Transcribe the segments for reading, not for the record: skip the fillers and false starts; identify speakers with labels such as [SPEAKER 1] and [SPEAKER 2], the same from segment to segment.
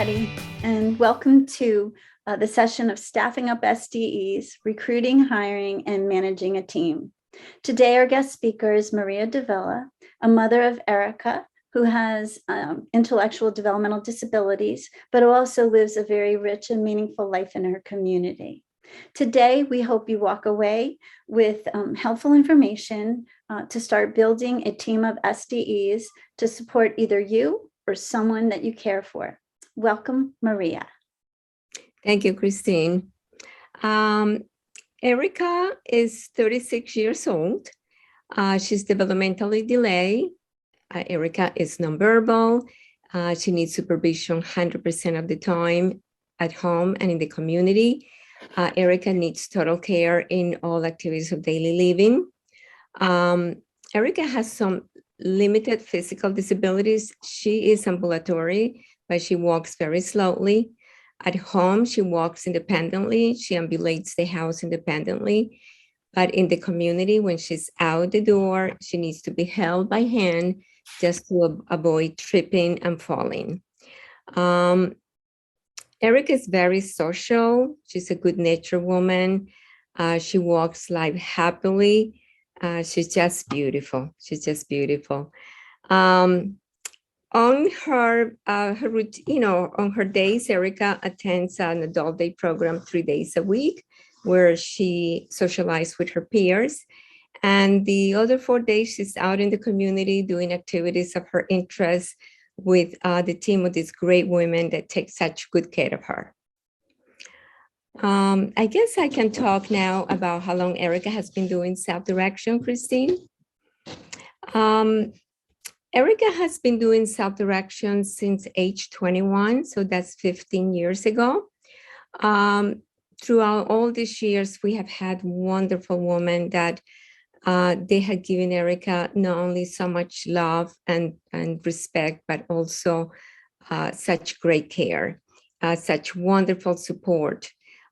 [SPEAKER 1] everybody, and welcome to the session of Staffing Up SDEs, Recruiting, Hiring, and Managing a Team. Today, our guest speaker is Maria Davila, a mother of Erica, who has intellectual developmental disabilities, but who also lives a very rich and meaningful life in her community. Today, we hope you walk away with helpful information to start building a team of SDEs to support either you or someone that you care for. Welcome, Maria.
[SPEAKER 2] Thank you, Christine. Erica is 36 years old. She's developmentally delayed. Erica is nonverbal. She needs supervision 100% of the time at home and in the community. Erica needs total care in all activities of daily living. Erica has some limited physical disabilities. She is ambulatory, but she walks very slowly. At home, she walks independently. She ambulates the house independently. But in the community, when she's out the door, she needs to be held by hand just to avoid tripping and falling. Erica is very social. She's a good-natured woman. She walks life happily. She's just beautiful. She's just beautiful. On her routine, on her days, Erica attends an adult day program 3 days a week, where she socializes with her peers. And the other 4 days, she's out in the community doing activities of her interest with the team of these great women that take such good care of her. I guess I can talk now about how long Erica has been doing self-direction, Christine. Erica has been doing self-direction since age 21, so that's 15 years ago. Throughout all these years, we have had wonderful women that they had given Erica not only so much love and respect, but also such great care, such wonderful support,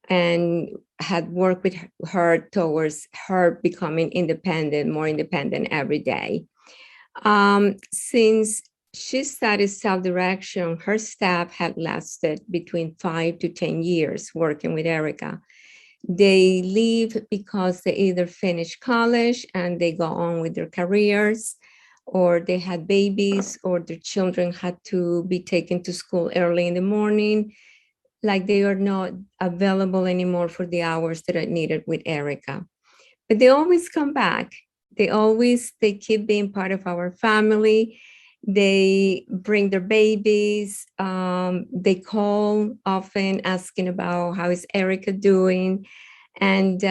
[SPEAKER 2] and had worked with her towards her becoming independent, more independent every day. Since she started self-direction, her staff had lasted between 5 to 10 years working with Erica. They leave because they either finish college and they go on with their careers, or they had babies, or their children had to be taken to school early in the morning. Like they are not available anymore for the hours that are needed with Erica. But they always come back. They keep being part of our family. They bring their babies. They call often asking about how is Erica doing. And,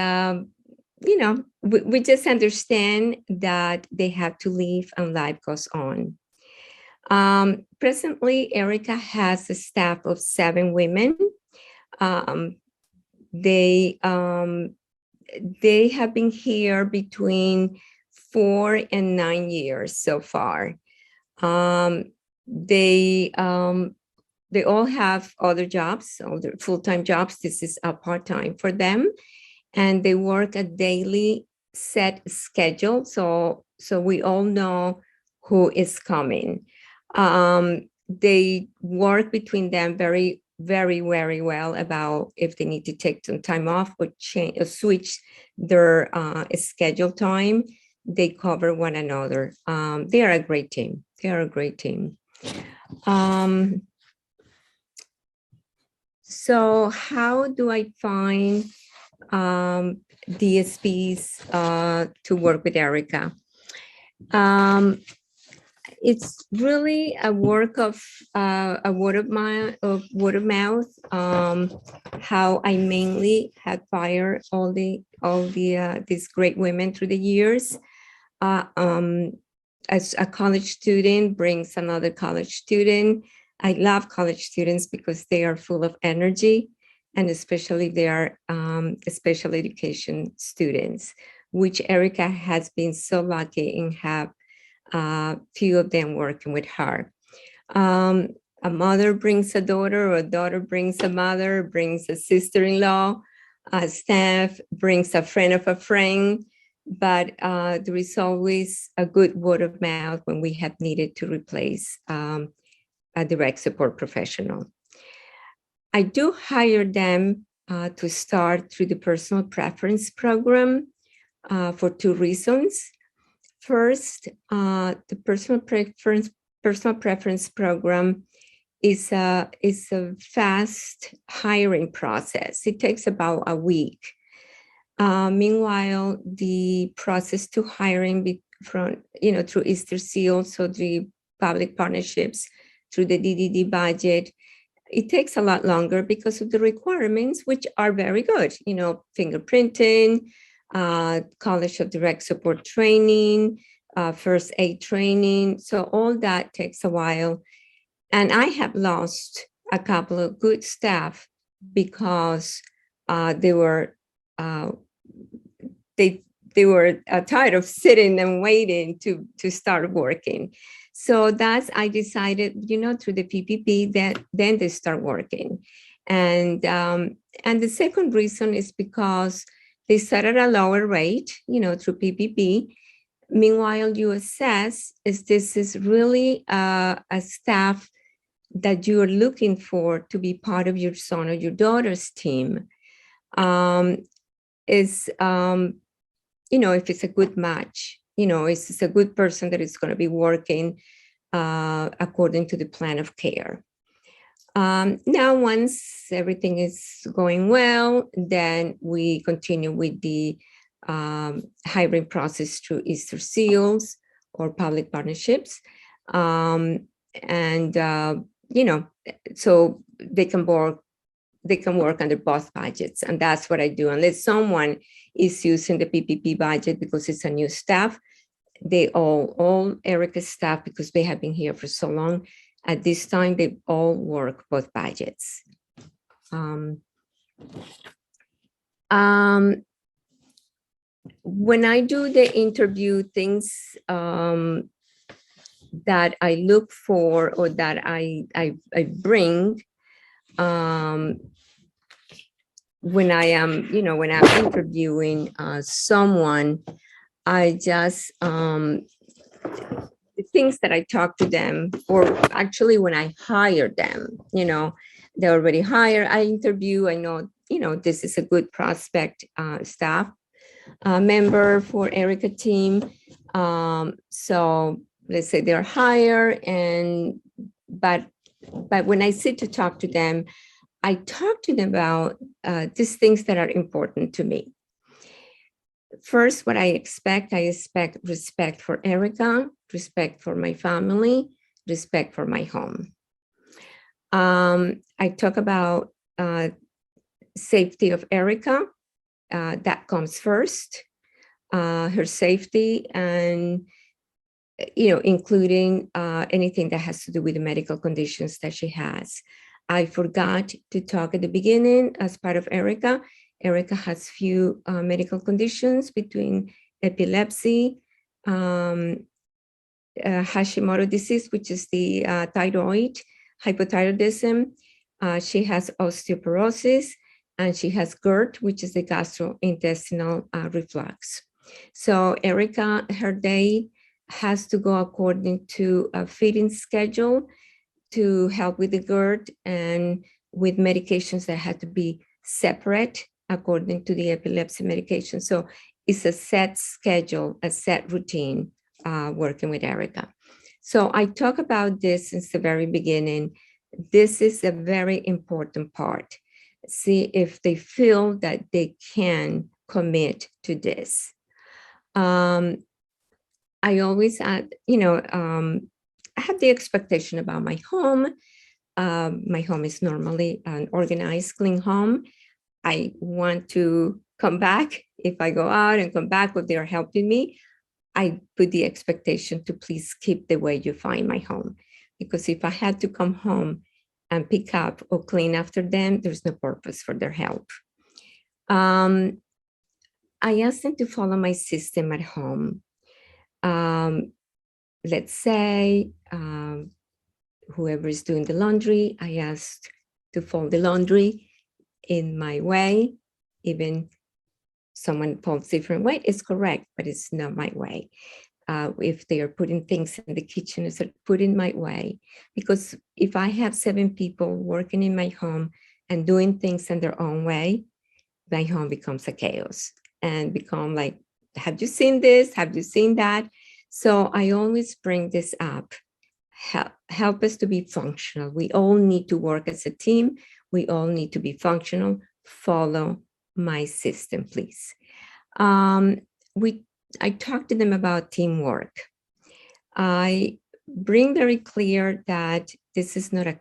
[SPEAKER 2] we just understand that they have to leave and life goes on. Presently, Erica has a staff of 7 women. They have been here between 4 and 9 years so far. They all have other jobs, other full-time jobs. This is a part-time for them, and they work a daily set schedule. So we all know who is coming. They work between them very, very, very well about if they need to take some time off or change or switch their schedule time. They cover one another. They are a great team. So how do I find DSPs to work with Erica? It's really a work of a word of mouth. How I mainly had fired all these great women through the years. As a college student brings another college student. I love college students because they are full of energy, and especially they are special education students, which Erica has been so lucky in have few of them working with her. A mother brings a daughter, or a daughter brings a mother, brings a sister-in-law, a staff brings a friend of a friend, but there is always a good word of mouth when we have needed to replace a direct support professional. I do hire them to start through the personal preference program for two reasons. First, the personal preference program is a fast hiring process. It takes about a week. Meanwhile, the process to hiring through Easter Seal, so the public partnerships, through the DDD budget, it takes a lot longer because of the requirements, which are very good. Fingerprinting, College of Direct Support training, first aid training. So all that takes a while. And I have lost a couple of good staff because they were tired of sitting and waiting to start working. So I decided, through the PPP, that then they start working. And the second reason is because they start at a lower rate, through PPP. Meanwhile, you assess if this is really a staff that you are looking for to be part of your son or your daughter's team. If it's a good match, if it's a good person that is going to be working according to the plan of care. Now, once everything is going well, then we continue with the hiring process through Easter Seals or public partnerships. So they can work under both budgets. And that's what I do. Unless someone is using the PPP budget because it's a new staff, they all Erica's staff, because they have been here for so long, at this time, they all work both budgets. When I do the interview, things that I look for or that I bring when I'm interviewing someone, I just the things that I talk to them, or actually when I hire them, they're already hired. I interview. I know this is a good prospect staff member for Erica team. So let's say they're hired, but when I sit to talk to them, I talk to them about these things that are important to me. First, what I expect respect for Erica, respect for my family, respect for my home. I talk about safety of Erica. That comes first, her safety, and including anything that has to do with the medical conditions that she has. I forgot to talk at the beginning as part of Erica. Erica has few medical conditions between epilepsy, Hashimoto disease, which is the thyroid, hypothyroidism. She has osteoporosis, and she has GERD, which is the gastrointestinal reflux. So Erica, her day has to go according to a feeding schedule to help with the GERD, and with medications that have to be separate according to the epilepsy medication. So it's a set schedule, a set routine working with Erica. So I talk about this since the very beginning. This is a very important part. See if they feel that they can commit to this. I always add, I have the expectation about my home. My home is normally an organized, clean home. I want to come back. If I go out and come back, if they're helping me, I put the expectation to please keep the way you find my home. Because if I had to come home and pick up or clean after them, there's no purpose for their help. I asked them to follow my system at home. Let's say whoever is doing the laundry, I asked to fold the laundry in my way. Even someone folds different way, it's correct, but it's not my way. If they are putting things in the kitchen, it's put in my way. Because if I have 7 people working in my home and doing things in their own way, my home becomes a chaos and become like, have you seen this? Have you seen that? So I always bring this up. Help us to be functional. We all need to work as a team. We all need to be functional. Follow my system, please. I talk to them about teamwork. I bring very clear that this is not a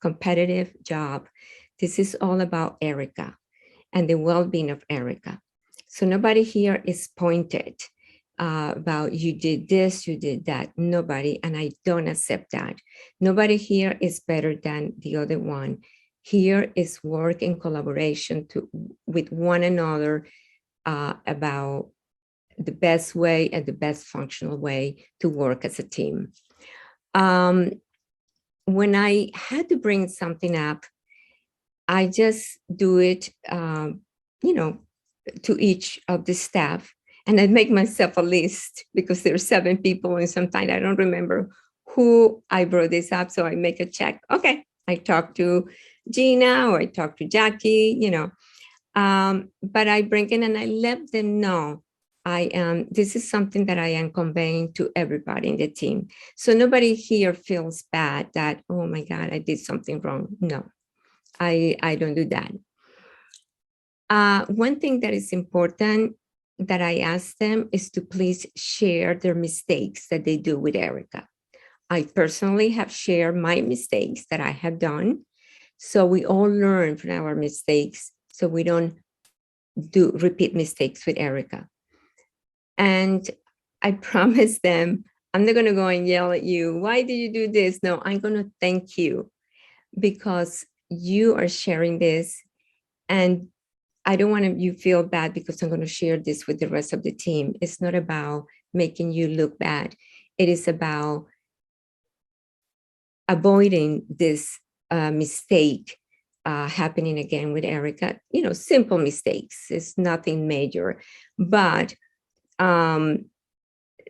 [SPEAKER 2] competitive job. This is all about Erica and the well-being of Erica. So nobody here is pointed about you did this, you did that. Nobody, and I don't accept that. Nobody here is better than the other one. Here is work in collaboration with one another about the best way and the best functional way to work as a team. When I had to bring something up, I just do it, to each of the staff. And I make myself a list because there are 7 people and sometimes I don't remember who I brought this up. So I make a check. Okay, I talk to Gina or I talk to Jackie, but I bring in and I let them know this is something that I am conveying to everybody in the team. So nobody here feels bad that, oh my God, I did something wrong. No, I don't do that. One thing that is important that I ask them is to please share their mistakes that they do with Erica. I personally have shared my mistakes that I have done. So we all learn from our mistakes so we don't repeat mistakes with Erica. And I promise them, I'm not going to go and yell at you. Why did you do this? No, I'm going to thank you because you are sharing this. And I don't want you feel bad because I'm going to share this with the rest of the team. It's not about making you look bad. It is about avoiding this mistake happening again with Erica. Simple mistakes. It's nothing major, but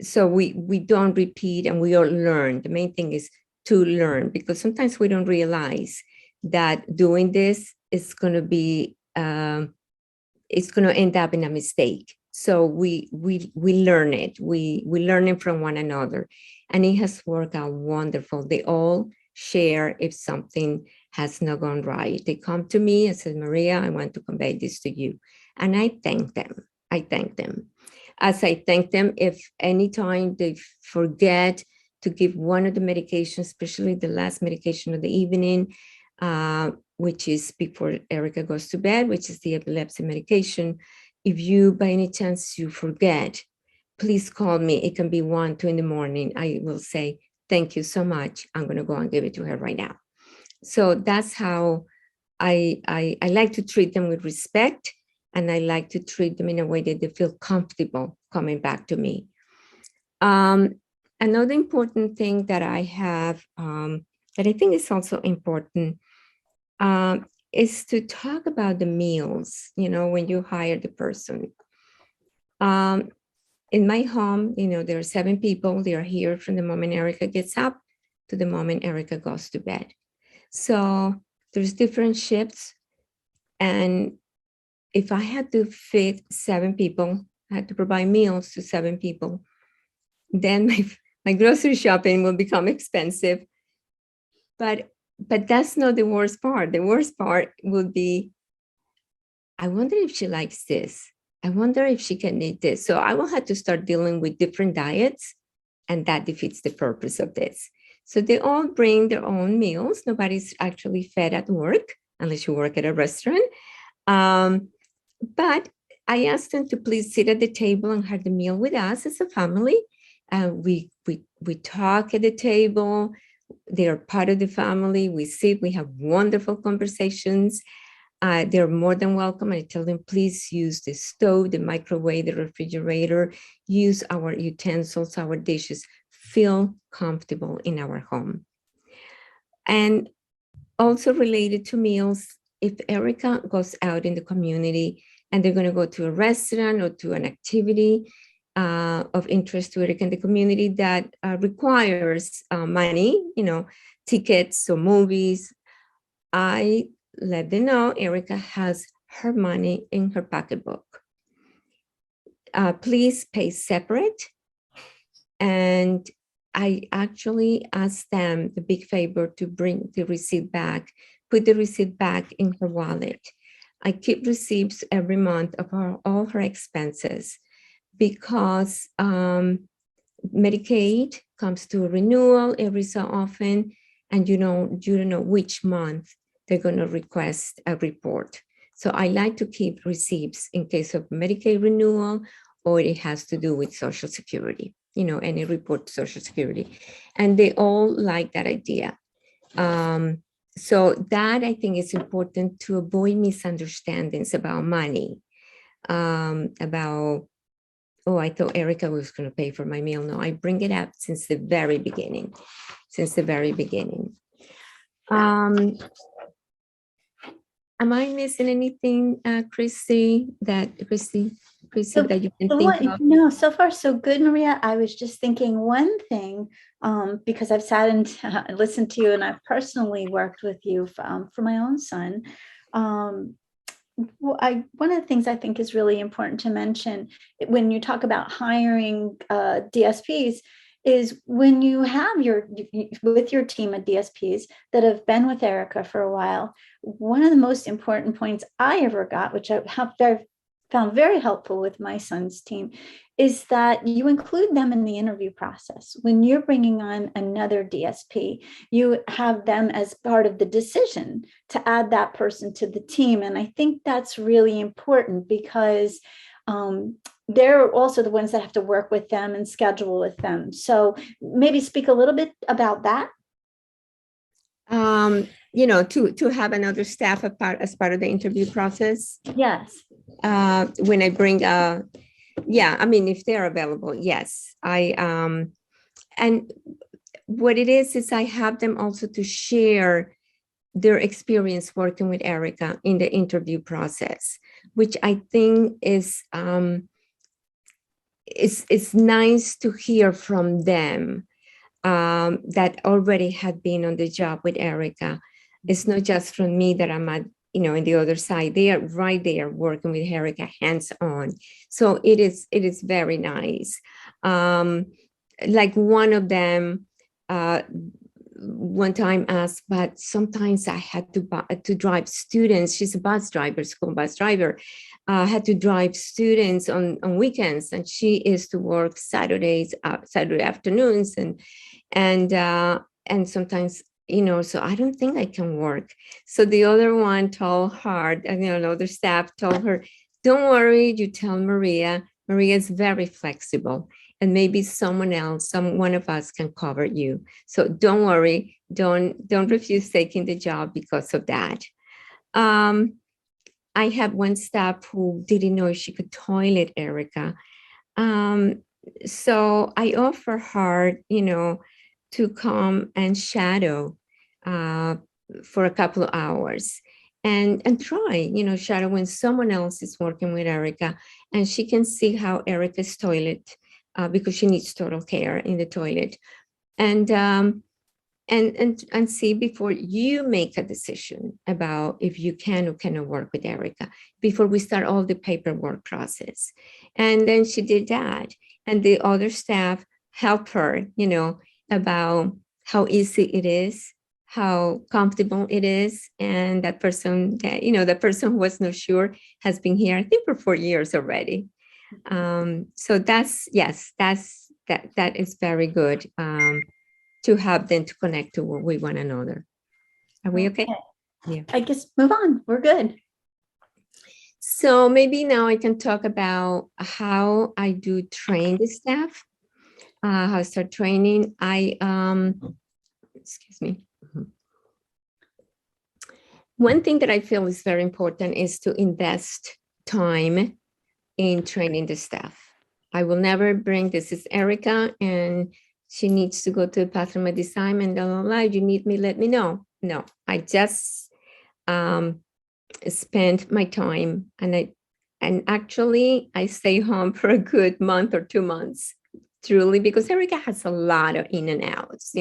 [SPEAKER 2] so we don't repeat and we all learn. The main thing is to learn because sometimes we don't realize that doing this is going to be it's going to end up in a mistake. So we learn it. We learn it from one another, and it has worked out wonderful. They all share if something has not gone right. They come to me and say, Maria, I want to convey this to you, and I thank them. As I thank them, if anytime they forget to give one of the medications, especially the last medication of the evening, which is before Erica goes to bed, which is the epilepsy medication. If you, by any chance, you forget, please call me. It can be 1, 2 in the morning. I will say, thank you so much. I'm going to go and give it to her right now. So that's how I like to treat them with respect. And I like to treat them in a way that they feel comfortable coming back to me. Another important thing that I have, that I think is also important, is to talk about the meals, when you hire the person. In my home, there are 7 people. They are here from the moment Erica gets up to the moment Erica goes to bed. So there's different shifts. And if I had to feed 7 people, I had to provide meals to 7 people, then my grocery shopping will become expensive. But that's not the worst part. The worst part would be, I wonder if she likes this. I wonder if she can eat this. So I will have to start dealing with different diets, and that defeats the purpose of this. So they all bring their own meals. Nobody's actually fed at work unless you work at a restaurant. But I asked them to please sit at the table and have the meal with us as a family. We talk at the table. They are part of the family. We sit, we have wonderful conversations. They're more than welcome. I tell them, please use the stove, the microwave, the refrigerator, use our utensils, our dishes, feel comfortable in our home. And also related to meals, if Erica goes out in the community and they're going to go to a restaurant or to an activity of interest to Erica in the community that requires money, tickets or movies, I let them know Erica has her money in her pocketbook. Please pay separate. And I actually asked them the big favor to bring the receipt back, put the receipt back in her wallet. I keep receipts every month of all her expenses because Medicaid comes to a renewal every so often, and you don't know which month they're going to request a report. So I like to keep receipts in case of Medicaid renewal, or it has to do with Social Security, any report to Social Security. And they all like that idea. So that I think is important to avoid misunderstandings about money, about, oh, I thought Erica was going to pay for my meal. No, I bring it up since the very beginning, Am I missing anything, Chrissy, that you can think of?
[SPEAKER 1] No, so far so good, Maria. I was just thinking one thing, because I've sat and listened to you, and I've personally worked with you for my own son. One of the things I think is really important to mention when you talk about hiring DSPs is when you have with your team of DSPs that have been with Erica for a while. One of the most important points I ever got, which I have found very helpful with my son's team, is that you include them in the interview process. When you're bringing on another DSP, you have them as part of the decision to add that person to the team. And I think that's really important because they're also the ones that have to work with them and schedule with them. So maybe speak a little bit about that.
[SPEAKER 2] To have another staff as part of the interview process.
[SPEAKER 1] Yes.
[SPEAKER 2] When I bring if they're available, yes. And what it is I have them also to share their experience working with Erica in the interview process, which I think is nice to hear from them that already had been on the job with Erica. It's not just from me that I'm at, in the other side. They are right there working with Erica hands-on. So it is very nice. Like one of them one time asked, but sometimes I had to drive students. She's a bus driver, school bus driver. Had to drive students on weekends, and she is to work Saturday afternoons, and sometimes, so I don't think I can work. So the other one told her, other staff told her, don't worry, you tell Maria. Maria is very flexible, and maybe one of us can cover you. So don't worry, don't refuse taking the job because of that. I had one staff who didn't know if she could toilet Erica. So I offer her, to come and shadow for a couple of hours and try, shadow when someone else is working with Erica, and she can see how Erica's toilet, because she needs total care in the toilet, and see before you make a decision about if you can or cannot work with Erica, before we start all the paperwork process. And then she did that, and the other staff helped her, about how easy it is, how comfortable it is. And that person, the person who was not sure has been here, I think, for 4 years already. So that is very good, to have them to connect with one another. Are we okay?
[SPEAKER 1] Yeah. I guess move on. We're good.
[SPEAKER 2] So maybe now I can talk about how I do train the staff. How I start training. Excuse me. One thing that I feel is very important is to invest time in training the staff. I will never bring, this is Erica, and she needs to go to the bathroom at this time, and you need me, let me know. No, I just spend my time, and actually I stay home for a good month or 2 months, truly, because Erica has a lot of in and outs,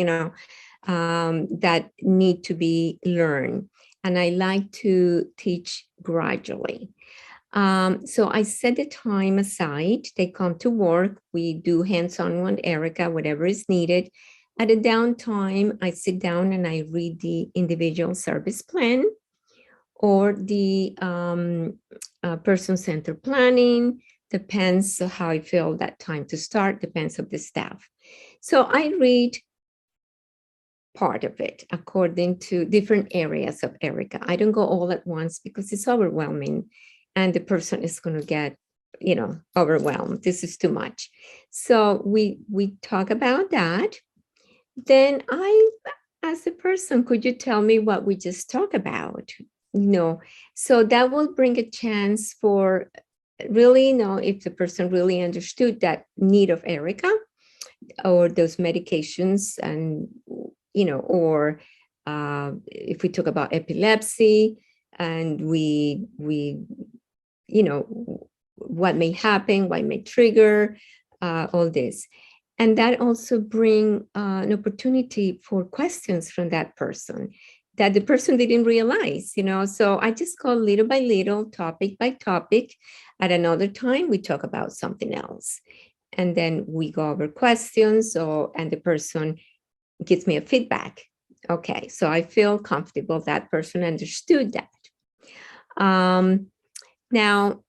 [SPEAKER 2] that need to be learned. and I like to teach gradually. So I set the time aside. They come to work. We do hands-on with Erica, whatever is needed. At a downtime, I sit down and I read the individual service plan or the person-centered planning. Depends on how I feel that time to start, depends on the staff. So I read part of it according to different areas of Erica. I don't go all at once because it's overwhelming and the person is going to get, overwhelmed. This is too much. So we talk about that. Then I ask the person, could you tell me what we just talked about? So that will bring a chance for really if the person really understood that need of Erica or those medications, and or if we talk about epilepsy and we what may happen, what may trigger all this. And that also bring an opportunity for questions from that person that the person didn't realize, So I just go little by little, topic by topic. At another time, we talk about something else. And then we go over questions, and the person gives me a feedback. Okay, so I feel comfortable that person understood that. Now,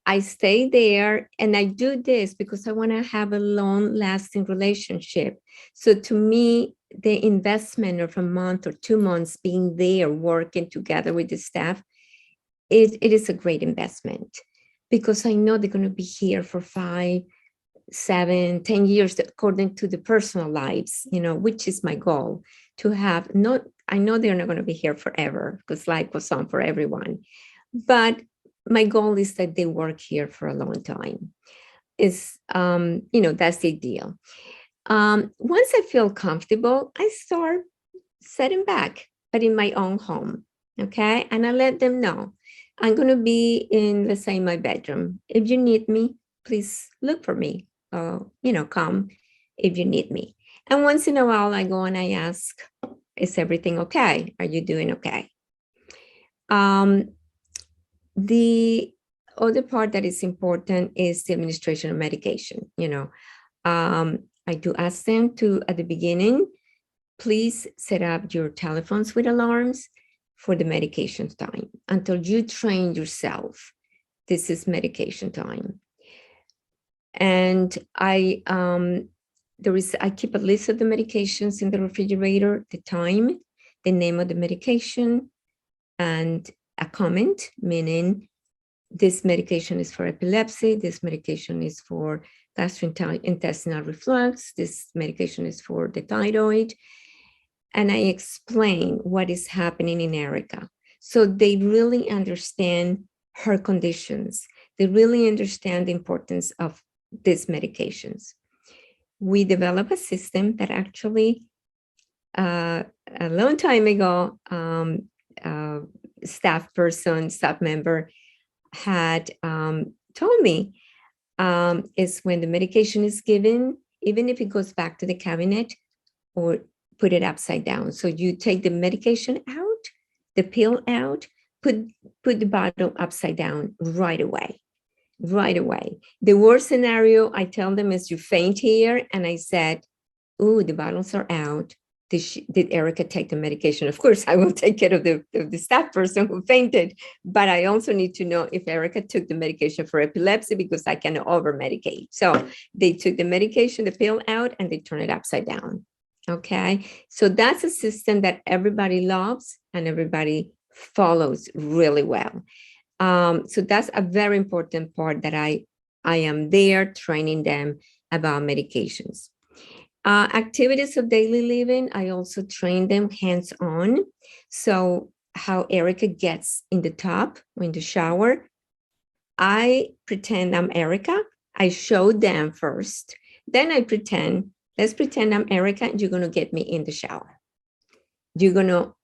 [SPEAKER 2] I stay there and I do this because I want to have a long-lasting relationship. So to me, the investment of a month or 2 months being there working together with the staff, it is a great investment because I know they're going to be here for 5, 7, 10 years according to the personal lives, which is my goal to have. I know they're not going to be here forever because life goes on for everyone, but my goal is that they work here for a long time. That's the ideal. Once I feel comfortable, I start setting back, but in my own home. Okay. And I let them know I'm going to be in, let's say, my bedroom. If you need me, please look for me. Come if you need me. And once in a while, I go and I ask, is everything okay? Are you doing okay? The other part that is important is the administration of medication. I do ask them to, at the beginning, please set up your telephones with alarms for the medication time until you train yourself. This is medication time. And I keep a list of the medications in the refrigerator, the time, the name of the medication, and a comment, meaning this medication is for epilepsy, this medication is for gastrointestinal reflux, this medication is for the thyroid. And I explain what is happening in Erica. So they really understand her conditions. They really understand the importance of these medications. We developed a system that actually a long time ago, staff member had told me is when the medication is given, even if it goes back to the cabinet or put it upside down. So you take the medication out, the pill out, put the bottle upside down right away. The worst scenario I tell them is you faint here. And I said, oh, the bottles are out. Did Erica take the medication? Of course, I will take care of the staff person who fainted, but I also need to know if Erica took the medication for epilepsy because I can over-medicate. So they took the medication, the pill out, and they turn it upside down. Okay, so that's a system that everybody loves and everybody follows really well. So that's a very important part that I am there training them about medications. Activities of daily living, I also train them hands-on. So how Erica gets in the tub or in the shower, I pretend I'm Erica. I show them first. Then I pretend, let's pretend I'm Erica and you're going to get me in the shower. You're going to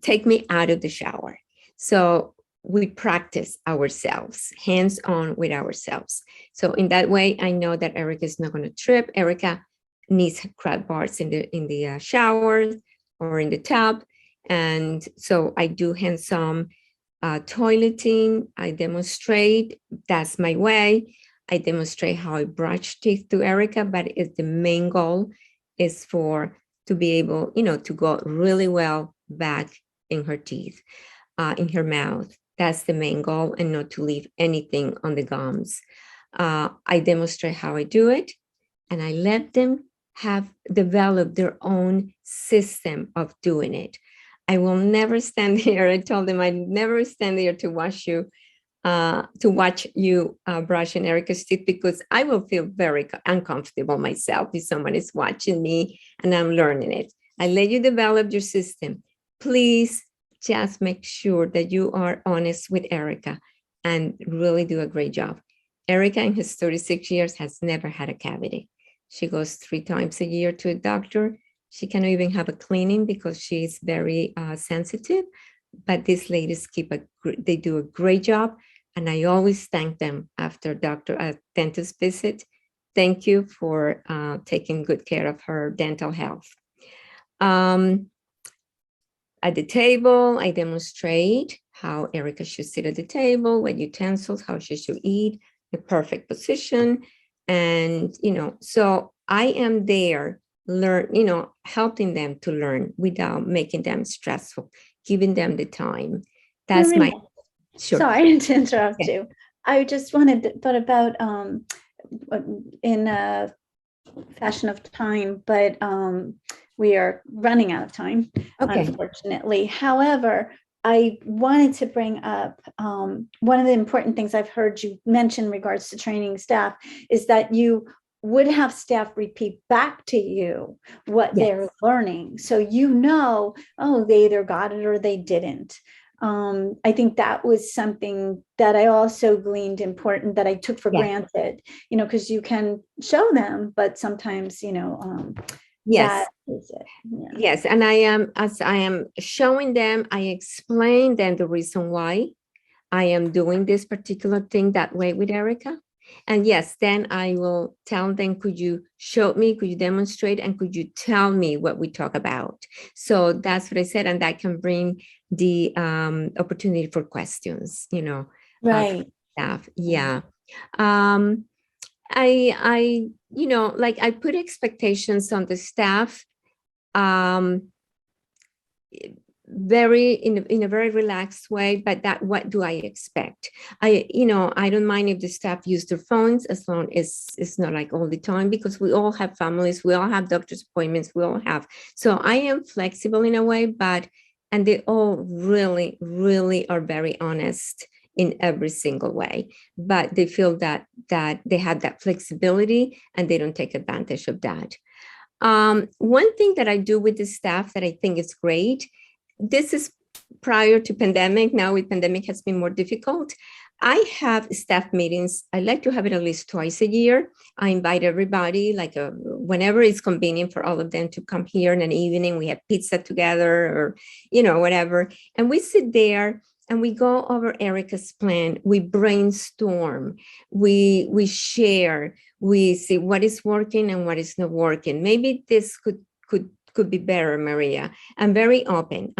[SPEAKER 2] take me out of the shower. So we practice ourselves, hands-on with ourselves. So in that way, I know that Erica is not going to trip. Erica needs crab bars in the shower or in the tub. And so I do hands-on toileting. I demonstrate. That's my way. I demonstrate how I brush teeth to Erica, but it's the main goal is for to be able, to go really well back in her teeth, in her mouth. That's the main goal, and not to leave anything on the gums. I demonstrate how I do it, and I let them have developed their own system of doing it. I will never stand here. I told them I'd never stand there to watch you brushing Erica's teeth, because I will feel very uncomfortable myself if someone is watching me and I'm learning it. I let you develop your system. Please just make sure that you are honest with Erica and really do a great job. Erica, in his 36 years, has never had a cavity. She goes 3 times a year to a doctor. She cannot even have a cleaning because she is very sensitive. But these ladies they do a great job. And I always thank them after dentist visit. Thank you for taking good care of her dental health. At the table, I demonstrate how Erica should sit at the table, what utensils, how she should eat, the perfect position. And, so I am there, helping them to learn without making them stressful, giving them the time. That's
[SPEAKER 1] Maria,
[SPEAKER 2] sure.
[SPEAKER 1] Sorry to interrupt you. I just thought about in a fashion of time, but we are running out of time, unfortunately. However, I wanted to bring up one of the important things I've heard you mention in regards to training staff is that you would have staff repeat back to you what they're learning. So, they either got it or they didn't. I think that was something that I also gleaned important that I took for granted, because you can show them, but sometimes,
[SPEAKER 2] yes.
[SPEAKER 1] That is it. Yeah.
[SPEAKER 2] Yes. And as I am showing them, I explain them the reason why I am doing this particular thing that way with Erica. And yes, then I will tell them, could you show me, could you demonstrate, and could you tell me what we talk about? So that's what I said. And that can bring the opportunity for questions,
[SPEAKER 1] Right.
[SPEAKER 2] Staff. Yeah. I I put expectations on the staff in a very relaxed way, but what do I expect? I don't mind if the staff use their phones, as long as it's not like all the time, because we all have families, we all have doctor's appointments, so I am flexible in a way, and they all really, really are very honest in every single way, but they feel that they have that flexibility and they don't take advantage of that. One thing that I do with the staff that I think is great, this is prior to pandemic. Now with pandemic has been more difficult. I have staff meetings. I like to have it at least twice a year. I invite everybody, whenever it's convenient for all of them to come here in an evening. We have pizza together or, whatever. And we sit there and we go over Erica's plan. We brainstorm. We share. We see what is working and what is not working. Maybe this could be better, Maria. I'm very open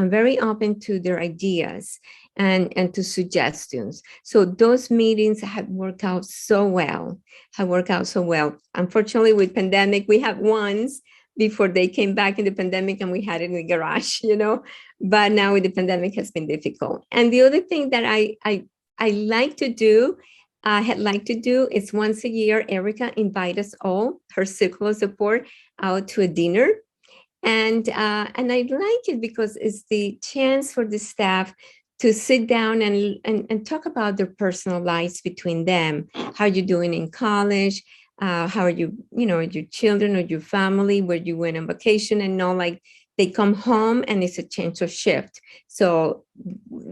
[SPEAKER 2] to their ideas and to suggestions. So those meetings have worked out so well. Unfortunately, with pandemic, we had ones before they came back in the pandemic and we had it in the garage, but now with the pandemic has been difficult. And the other thing that I like to do, is once a year, Erica invite us all, her circle of support, out to a dinner. And I like it because it's the chance for the staff to sit down and talk about their personal lives between them. How are you doing in college? How are you, your children or your family, where you went on vacation, and all, they come home and it's a change of shift. So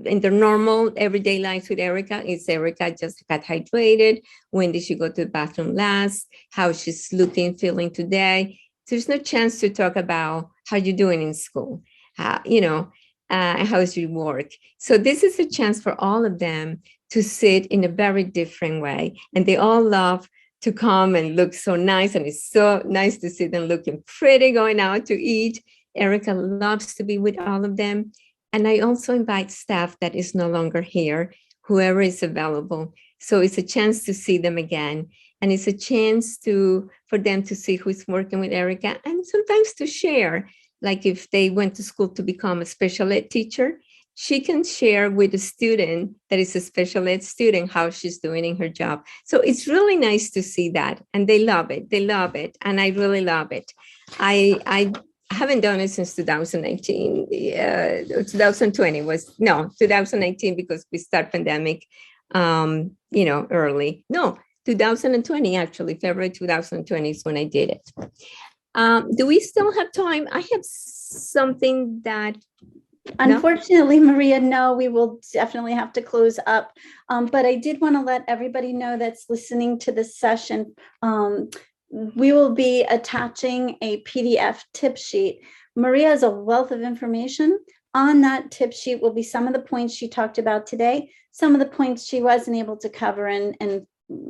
[SPEAKER 2] in their normal everyday lives with Erica, Erica just got hydrated? When did she go to the bathroom last? How she's looking, feeling today? There's no chance to talk about how you're doing in school, how's your work. So this is a chance for all of them to sit in a very different way. And they all love to come and look so nice. And it's so nice to see them looking pretty, going out to eat. Erica loves to be with all of them. And I also invite staff that is no longer here, whoever is available. So it's a chance to see them again. And it's a chance for them to see who's working with Erica, and sometimes to share. Like if they went to school to become a special ed teacher, she can share with a student that is a special ed student how she's doing in her job. So it's really nice to see that. And they love it. They love it. And I really love it. I haven't done it since 2019. 2020 was, no, 2019, because we start pandemic, early. No, 2020, actually, February 2020 is when I did it. Do we still have time? I have something that...
[SPEAKER 1] Unfortunately, Maria, no, we will definitely have to close up. But I did want to let everybody know that's listening to this session. We will be attaching a PDF tip sheet. Maria is a wealth of information. On that tip sheet will be some of the points she talked about today, some of the points she wasn't able to cover in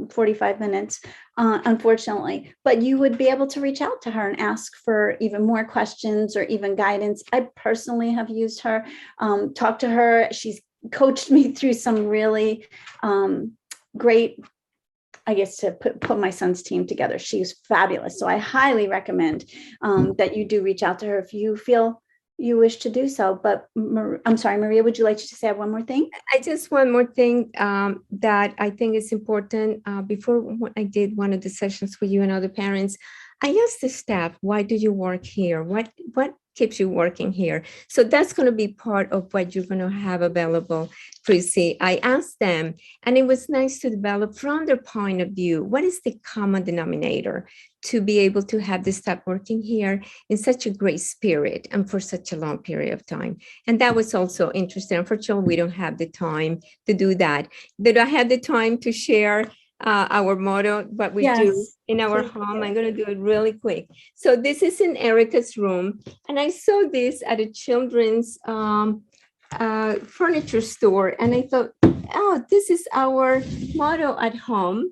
[SPEAKER 1] 45 minutes, unfortunately, but you would be able to reach out to her and ask for even more questions or even guidance. I personally have used her, talked to her. She's coached me through some really great, I guess, to put my son's team together. She's fabulous. So I highly recommend that you do reach out to her if you feel you wish to do so. But I'm sorry, Maria, would you like to say one more thing?
[SPEAKER 2] I just one more thing that I think is important. Before I did one of the sessions with you and other parents, I asked the staff, why do you work here? What keeps you working here? So that's going to be part of what you're going to have available, Chrissy. I asked them, and it was nice to develop from their point of view, what is the common denominator to be able to have the staff working here in such a great spirit and for such a long period of time. And that was also interesting. Unfortunately, we don't have the time to do that. Did I have the time to share our motto, what we do in our home? I'm going to do it really quick. So this is in Erica's room. And I saw this at a children's furniture store. And I thought, oh, this is our motto at home.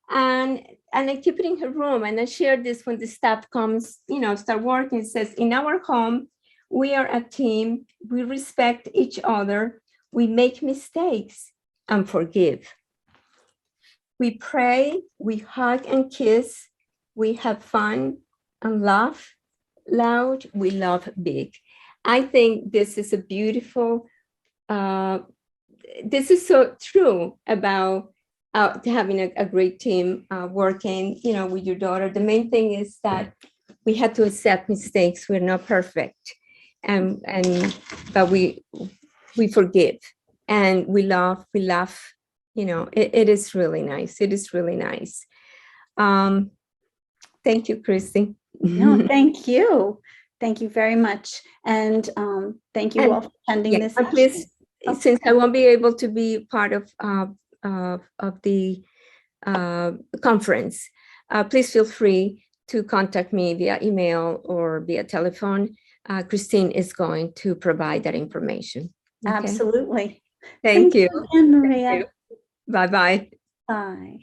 [SPEAKER 2] And I keep it in her room. And I share this when the staff comes, start working. It says, in our home, we are a team. We respect each other. We make mistakes and forgive. We pray, we hug and kiss, we have fun and laugh loud, we love big. I think this is a beautiful, this is so true about having a great team working, with your daughter. The main thing is that we have to accept mistakes. We're not perfect, but we forgive and we laugh. It is really nice. It is really nice. Thank you, Christy.
[SPEAKER 1] No, thank you. Thank you very much. And thank you all for attending this.
[SPEAKER 2] Please, since I won't be able to be part of the conference, please feel free to contact me via email or via telephone. Christine is going to provide that information.
[SPEAKER 1] Okay? Absolutely.
[SPEAKER 2] Thank you.
[SPEAKER 1] Again, Maria.
[SPEAKER 2] Bye-bye.
[SPEAKER 1] Bye.